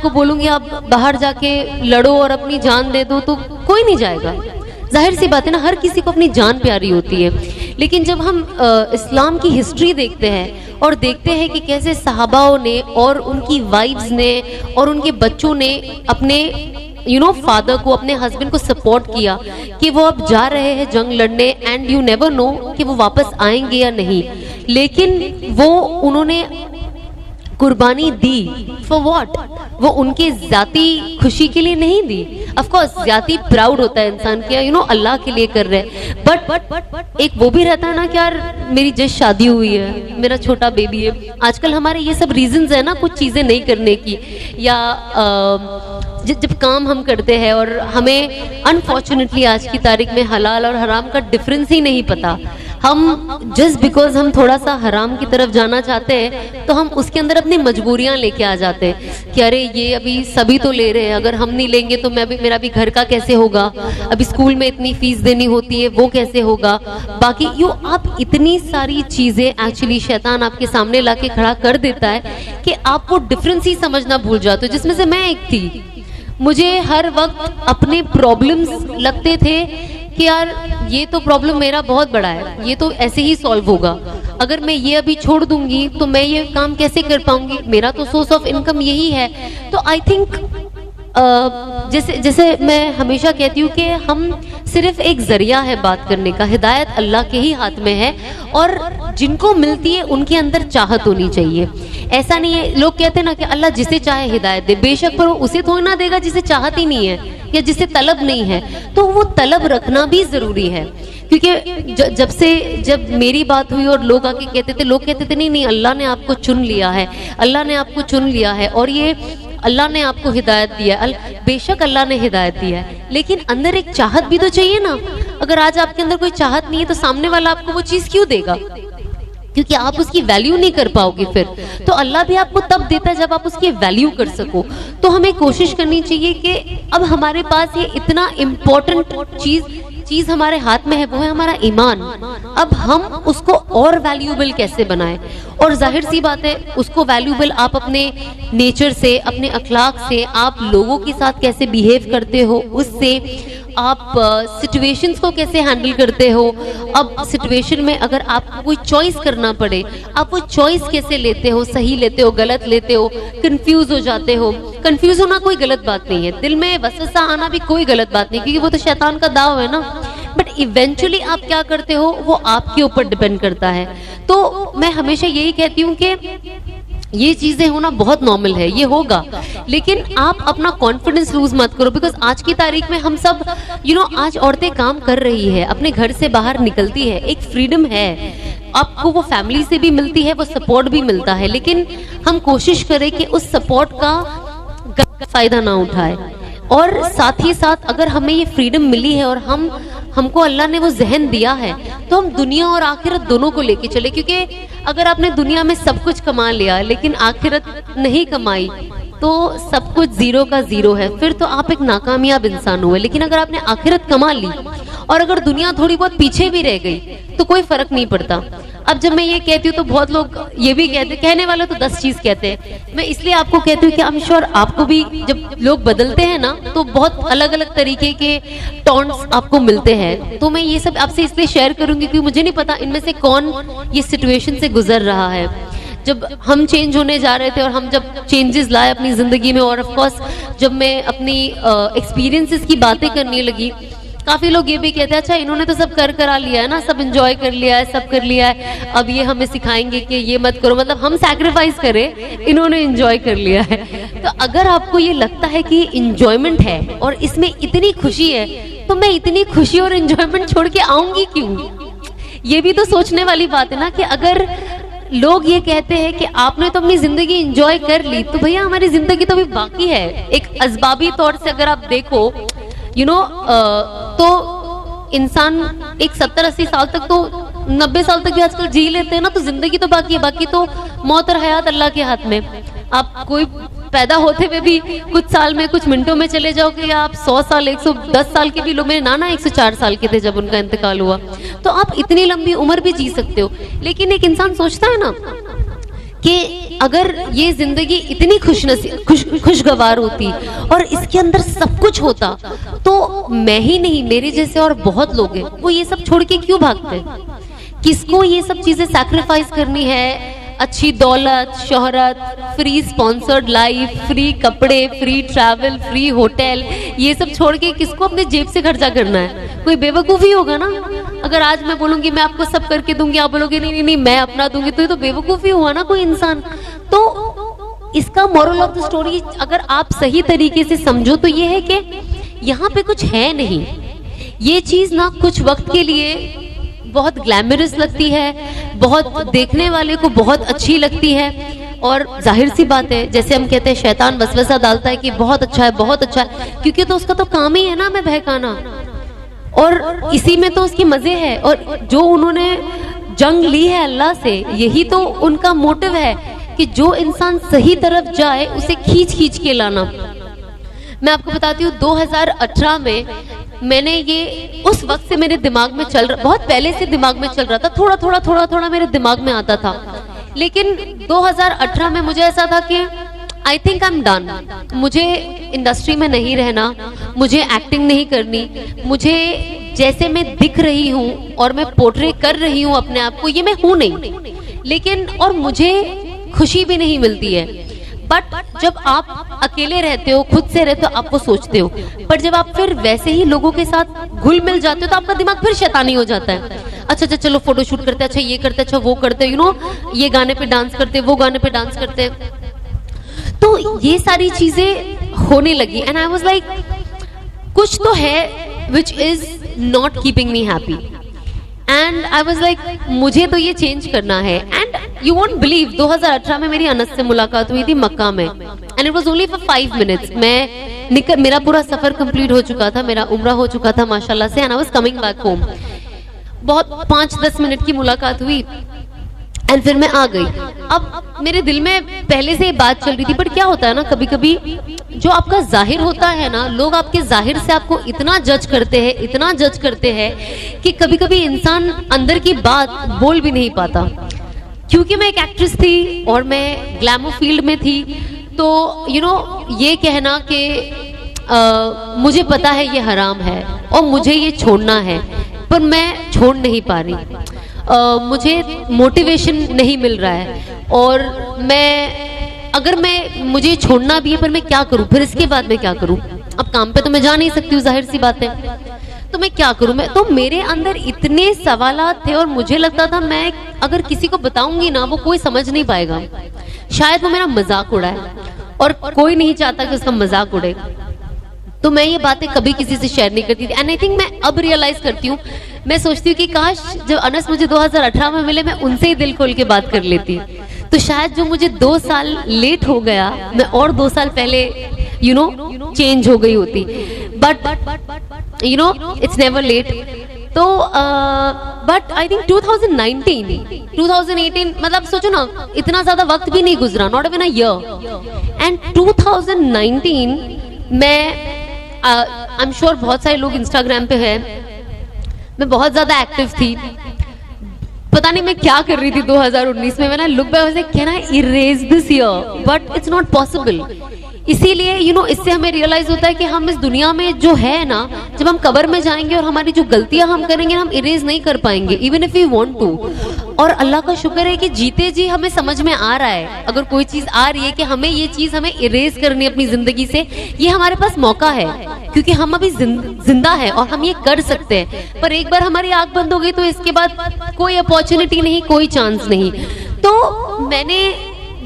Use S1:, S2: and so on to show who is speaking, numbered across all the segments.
S1: आपको बोलूंगी आप बाहर जाके लड़ो और अपनी जान दे दो तो कोई नहीं जाएगा। जाहिर सी बात है ना, हर किसी को अपनी जान प्यारी होती है। लेकिन जब हम इस्लाम की हिस्ट्री देखते हैं और देखते हैं कि कैसे सहाबाओं ने और उनकी वाइफ्स ने और उनके बच्चों ने अपने फादर को, अपने हस्बैंड को सपोर्ट किया कि वो अब जा रहे हैं जंग लड़ने एंड यू नेवर नो कि वो वापस आएंगे या नहीं, लेकिन वो उन्होंने कुर्बानी दी फॉर व्हाट? वो उनके जाती खुशी के लिए नहीं दी। ऑफ कोर्स जाती प्राउड होता है इंसान के, अल्लाह के लिए कर रहे हैं, बट एक वो भी रहता है ना कि यार मेरी जस्ट शादी हुई है, मेरा छोटा बेबी है। आजकल हमारे ये सब रीजंस है ना कुछ चीजें नहीं करने की, या जब काम हम करते हैं और हमें अनफॉर्चुनेटली आज की तारीख में हलाल और हराम का डिफरेंस ही नहीं पता, हम जस्ट बिकॉज हम थोड़ा सा हराम की तरफ जाना चाहते हैं तो हम उसके अंदर अपनी मजबूरियां लेके आ जाते हैं कि अरे ये अभी सभी तो ले रहे हैं, अगर हम नहीं लेंगे तो मेरा भी घर का कैसे होगा, अभी स्कूल में इतनी फीस देनी होती है वो कैसे होगा, बाकी आप इतनी सारी चीजें एक्चुअली शैतान आपके सामने लाके खड़ा कर देता है कि आप वो डिफरेंस ही समझना भूल जाते हो, जिसमें से मैं एक थी। मुझे हर वक्त अपने प्रॉब्लम्स लगते थे कि यार ये तो प्रॉब्लम मेरा बहुत बड़ा है, ये तो ऐसे ही सॉल्व होगा, अगर मैं ये अभी छोड़ दूंगी तो मैं ये काम कैसे कर पाऊंगी, मेरा तो सोर्स ऑफ इनकम यही है। तो आई थिंक जैसे मैं हमेशा कहती हूँ कि हम सिर्फ एक जरिया है बात करने का, हिदायत अल्लाह के ही हाथ में है और जिनको मिलती है उनके अंदर चाहत होनी चाहिए। ऐसा नहीं है, लोग कहते हैं ना कि अल्लाह जिसे चाहे हिदायत दे, बेशक पर वो उसे थोड़ी ना देगा जिसे चाहत ही नहीं है या जिसे तलब नहीं है, तो वो तलब रखना भी जरूरी है। क्योंकि जब मेरी बात हुई और लोग आके कहते थे नहीं अल्लाह ने आपको चुन लिया है, अल्लाह ने आपको चुन लिया है और ये अल्लाह ने आपको हिदायत दिया है। बेशक अल्लाह ने हिदायत दिया है, लेकिन अंदर एक चाहत भी तो चाहिए ना। अगर आज आपके अंदर कोई चाहत नहीं है तो सामने वाला आपको वो चीज क्यों देगा? क्योंकि आप उसकी वैल्यू नहीं कर पाओगे फिर। तो अल्लाह भी आपको तब देता है जब आप उसकी वैल्यू कर सको। तो हमें कोशिश करनी चाहिए कि अब हमारे पास ये इतना इम्पोर्टेंट चीज हमारे हाथ में है, वो है हमारा ईमान। अब हम उसको और वैल्यूएबल कैसे बनाएं? और जाहिर सी बात है उसको वैल्यूएबल आप अपने नेचर से, अपने अखलाक से, आप लोगों के साथ कैसे बिहेव करते हो उससे, आप सिचुएशंस को कैसे हैंडल करते हो। अब सिचुएशन में अगर आपको कोई चॉइस करना पड़े, आप वो चॉइस कैसे लेते हो, सही लेते हो, गलत लेते हो, कंफ्यूज हो जाते हो। कंफ्यूज होना कोई गलत बात नहीं है, दिल में वसवसा आना भी कोई गलत बात नहीं, क्योंकि वो तो शैतान का दाव है ना। बट इवेंचुअली आप क्या करते हो वो आपके ऊपर डिपेंड करता है। तो मैं हमेशा यही कहती हूँ कि ये चीजें होना बहुत नॉर्मल है, ये होगा, लेकिन आप अपना कॉन्फिडेंस लूज मत करो। बिकॉज आज की तारीख में हम सब आज औरतें काम कर रही है, अपने घर से बाहर निकलती है, एक फ्रीडम है, आपको वो फैमिली से भी मिलती है, वो सपोर्ट भी मिलता है, लेकिन हम कोशिश करें कि उस सपोर्ट का गलत फायदा ना उठाए। और साथ ही साथ अगर हमें ये फ्रीडम मिली है और हमको अल्लाह ने वो जहन दिया है तो हम दुनिया और आखिरत दोनों को लेके चले। क्योंकि अगर आपने दुनिया में सब कुछ कमा लिया लेकिन आखिरत नहीं कमाई तो सब कुछ जीरो का जीरो है, फिर तो आप एक नाकामयाब इंसान हुए। लेकिन अगर आपने आखिरत कमा ली और अगर दुनिया थोड़ी बहुत पीछे भी रह गई तो कोई फर्क नहीं पड़ता। अब जब मैं ये कहती हूँ तो बहुत लोग ये भी कहते, कहने वाले तो 10 चीज कहते हैं, मैं इसलिए आपको कहती हूँ कि आई एम श्योर आपको भी जब लोग बदलते हैं ना तो बहुत अलग अलग तरीके के टॉन्ट्स आपको मिलते हैं। तो मैं ये सब आपसे इसलिए शेयर करूंगी क्योंकि मुझे नहीं पता इनमें से कौन ये सिचुएशन से गुजर रहा है। जब हम चेंज होने जा रहे थे और हम जब चेंजेस लाए अपनी जिंदगी में, और ऑफ कोर्स जब मैं अपनी एक्सपीरियंसेस की बातें करने लगी, काफी लोग ये भी कहते हैं अच्छा इन्होंने तो सब करा लिया है ना, सब एंजॉय कर लिया है, सब कर लिया है, अब ये हमें सिखाएंगे कि ये मत करो, मतलब हम सैक्रिफाइस करें, इन्होंने एंजॉय कर लिया है। तो अगर आपको ये लगता है कि एंजॉयमेंट है और इसमें इतनी खुशी है तो मैं इतनी खुशी और एंजॉयमेंट छोड़ के आऊंगी क्यों? ये भी तो सोचने वाली बात है ना कि अगर लोग ये कहते हैं कि आपने तो अपनी जिंदगी एंजॉय कर ली, तो भैया हमारी जिंदगी तो अभी बाकी है। एक असबाबी तौर से अगर आप देखो तो इंसान एक 70-80 साल तक तो 90 साल तक भी आजकल जी लेते हैं ना, तो जिंदगी तो बाकी है। बाकी तो मौत और हयात अल्लाह के हाथ में। आप कोई पैदा होते हुए भी कुछ साल में, कुछ मिनटों में चले जाओगे, या आप 100 साल 110 साल के भी लोग, मेरे नाना 104 साल के थे जब उनका इंतकाल हुआ, तो आप इतनी लंबी उम्र भी जी सकते हो। लेकिन एक इंसान सोचता है ना कि अगर ये जिंदगी इतनी खुशगवार होती और इसके अंदर सब कुछ होता, तो मैं ही नहीं, मेरे जैसे और बहुत लोग हैं, वो ये सब छोड़ के क्यों भागते? किसको ये सब चीजें सैक्रिफाइस करनी है? अच्छी दौलत, शोहरत, फ्री स्पॉन्सर्ड लाइफ, फ्री कपड़े, फ्री ट्रैवल, फ्री होटल, ये सब छोड़ के किसको अपने जेब से खर्चा करना है? कोई बेवकूफी होगा ना। अगर आज मैं बोलूंगी मैं आपको सब करके दूंगी, आप बोलोगे नहीं नहीं नहीं मैं अपना दूंगी, तो ये तो बेवकूफी हुआ ना कोई इंसान। तो इसका मोरल ऑफ द स्टोरी अगर आप सही तरीके से समझो तो ये है कि यहाँ पे कुछ है नहीं। ये चीज ना कुछ वक्त के लिए बहुत ग्लैमरस लगती है, बहुत देखने वाले को बहुत अच्छी लगती है, और जाहिर सी बात है, जैसे हम कहते हैं शैतान वसवसा डालता है कि बहुत अच्छा है, बहुत अच्छा है, क्योंकि तो उसका तो काम ही है ना हमें बहकाना, और इसी में तो उसके मजे हैं। और जो उन्होंने जंग ली है अल्लाह से, यही तो उनका मोटिव है कि जो इंसान सही तरफ जाए उसे खींच खींच के लाना। मैं आपको बताती हूँ 2018 में मैंने ये उस वक्त से मेरे दिमाग में चल रहा, बहुत पहले से दिमाग में चल रहा था, थोड़ा थोड़ा मेरे दिमाग में आता था, लेकिन 2018 में मुझे ऐसा था कि I think I am done, मुझे इंडस्ट्री में नहीं रहना, मुझे एक्टिंग नहीं करनी, मुझे जैसे मैं दिख रही हूँ और मैं पोर्ट्रे कर रही हूँ अपने आप को, ये मैं हूँ नहीं, लेकिन और मुझे खुशी भी नहीं मिलती है। बट जब आप अकेले रहते हो, खुद से रहते हो, आप वो सोचते हो, पर जब आप फिर वैसे ही लोगों के साथ घुल मिल जाते हो तो आपका दिमाग फिर शैतानी हो जाता है। अच्छा अच्छा चलो फोटो शूट करते हैं, अच्छा ये करते हैं, अच्छा वो करते हैं, यू नो, ये गाने पे डांस करते हैं, वो गाने पे डांस करते हैं, तो ये सारी चीजें होने लगी। एंड आई वाज लाइक कुछ तो है which is not keeping me happy, and I was like मुझे तो ये चेंज करना है। एंड यू वोंट बिलीव 2018 में मेरी अनस से मुलाकात हुई थी मक्का में, and it was only for 5 minutes. मेरा पूरा सफर कंप्लीट हो चुका था, मेरा उम्रा हो चुका था माशाल्लाह से, and I was coming back home. बहुत 5-10 मिनट की मुलाकात हुई एंड फिर मैं आ गई। अब मेरे दिल में पहले से बात चल रही थी, बट क्या होता है ना, कभी कभी जो आपका जाहिर होता है ना, लोग आपके जाहिर से आपको इतना जज करते हैं, इतना जज करते हैं कि कभी कभी इंसान अंदर की बात बोल भी नहीं पाता। क्योंकि मैं एक एक्ट्रेस थी और मैं ग्लैमर फील्ड में थी, तो यू नो ये कहना कि मुझे पता है ये हराम है और मुझे ये छोड़ना है, पर मैं छोड़ नहीं पा रही, मुझे मोटिवेशन नहीं मिल रहा है, और मुझे छोड़ना भी है, पर मैं क्या करूं, फिर इसके बाद मैं क्या करूं? अब काम पे तो मैं जा नहीं सकती हूँ, जाहिर सी बात है, तो मैं क्या करूं? तो मेरे अंदर इतने सवालात थे और मुझे लगता था मैं अगर किसी को बताऊंगी ना, वो कोई समझ नहीं पाएगा, शायद वो मेरा मजाक उड़ाए, और कोई नहीं चाहता कि उसका मजाक उड़े। तो मैं ये बातें कभी किसी से शेयर नहीं करती थी। एंड आई थिंक मैं अब रियलाइज करती हूँ, मैं सोचती हूँ कि काश जब अनस मुझे 2018 में मिले, मैं उनसे ही दिल खोल के बात कर लेती, तो शायद जो मुझे 2 साल लेट हो गया, मैं और 2 साल पहले यू नो चेंज हो गई होती। But you know it's never late. तो बट आई थिंक 2018 मतलब सोचो ना, इतना ज्यादा वक्त भी नहीं गुजरा, not even a year. And 2019 में आई एम श्योर बहुत सारे लोग इंस्टाग्राम पे हैं, मैं बहुत ज्यादा एक्टिव थी, पता नहीं मैं क्या कर रही थी 2019 में। मैंने look back, can I erase this year, but it's not possible. इसीलिए यू नो इससे हमें रियलाइज होता है कि हम इस दुनिया में जो है ना, जब हम कब्र में जाएंगे और हमारी जो गलतियां हम करेंगे हम इरेज नहीं कर पाएंगे, even if we want to. और अल्लाह का शुक्र है कि जीते जी हमें समझ में आ रहा है, अगर कोई चीज आ रही है कि हमें ये चीज हमें इरेज करनी है अपनी जिंदगी से, ये हमारे पास मौका है, क्योंकि हम अभी जिंदा है और हम ये कर सकते हैं। पर एक बार हमारी आंख बंद हो गई तो इसके बाद कोई अपॉर्चुनिटी नहीं, कोई चांस नहीं। तो मैंने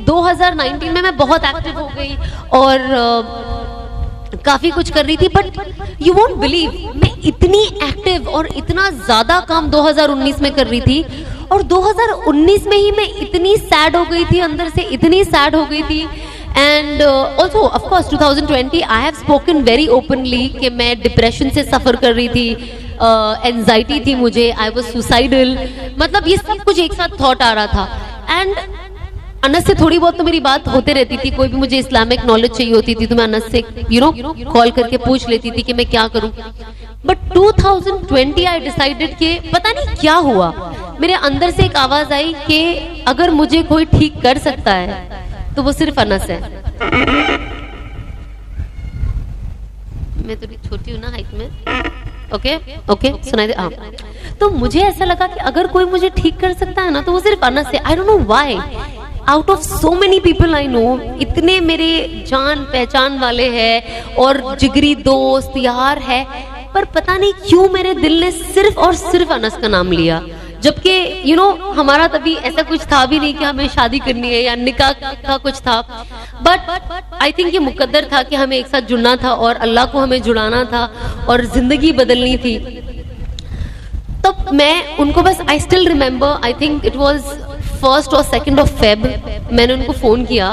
S1: 2019 में मैं बहुत एक्टिव हो गई और काफी कुछ कर रही थी, बट यू वोंट बिलीव मैं इतनी एक्टिव और इतना ज्यादा काम 2019 में कर रही थी, और 2019 में ही मैं इतनी सैड हो गई थी, अंदर से इतनी सैड हो गई थी। And also of course 2020 I have spoken very openly कि मैं डिप्रेशन से सफर कर रही थी, एंजाइटी थी मुझे, आई वाज सुसाइडल, मतलब ये सब कुछ एक साथ थॉट आ रहा था। एंड अनस से थोड़ी बहुत तो मेरी बात होते रहती थी, कोई भी मुझे इस्लामिक नॉलेज चाहिए होती थी तो मैं अनस से कॉल करके पूछ लेती थी कि मैं क्या करूं। बट 2020 आई डिसाइडेड कि पता नहीं क्या हुआ, मेरे अंदर से एक आवाज आई कि अगर मुझे कोई ठीक कर सकता है तो वो सिर्फ अनस है। मैं थोड़ी छोटी हूँ ना हाइट में, ओके सुनाई दे। हाँ, तो मुझे ऐसा लगा कि अगर कोई मुझे ठीक कर सकता है ना तो वो सिर्फ अनस है। I don't know why, out of so many people I know, इतने मेरे जान पहचान वाले हैं और जिगरी दोस्त यार है, पर पता नहीं क्यों मेरे दिल ने सिर्फ और सिर्फ अनस का नाम लिया। जबकि हमारा तभी ऐसा कुछ था भी नहीं कि हमें शादी करनी है या निकाह का कुछ था, बट आई थिंक ये मुकद्दर था कि हमें एक साथ जुड़ना था और अल्लाह को हमें जुड़ाना था और जिंदगी बदलनी थी। तब मैं उनको बस, I still remember, I think it was 1 और 2 फेब, मैंने उनको फोन किया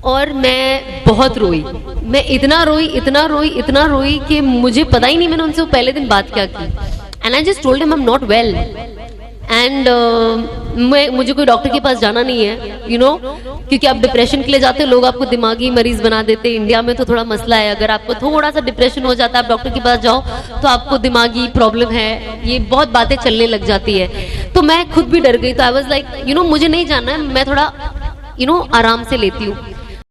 S1: और मैं बहुत रोई। मैं इतना रोई कि मुझे पता ही नहीं मैंने उनसे वो पहले दिन बात क्या की। And I just told him I am not well and मुझे कोई डॉक्टर के पास जाना नहीं है, क्योंकि आप डिप्रेशन के लिए जाते हो लोग आपको दिमागी मरीज बना देते हैं। इंडिया में तो थोड़ा मसला है, अगर आपको थोड़ा सा डिप्रेशन हो जाता है आप डॉक्टर के पास जाओ तो आपको दिमागी प्रॉब्लम है, ये बहुत बातें चलने लग जाती है। तो मैं खुद भी डर गई, तो आई वाज लाइक मुझे नहीं जाना है, मैं थोड़ा आराम से लेती हूँ।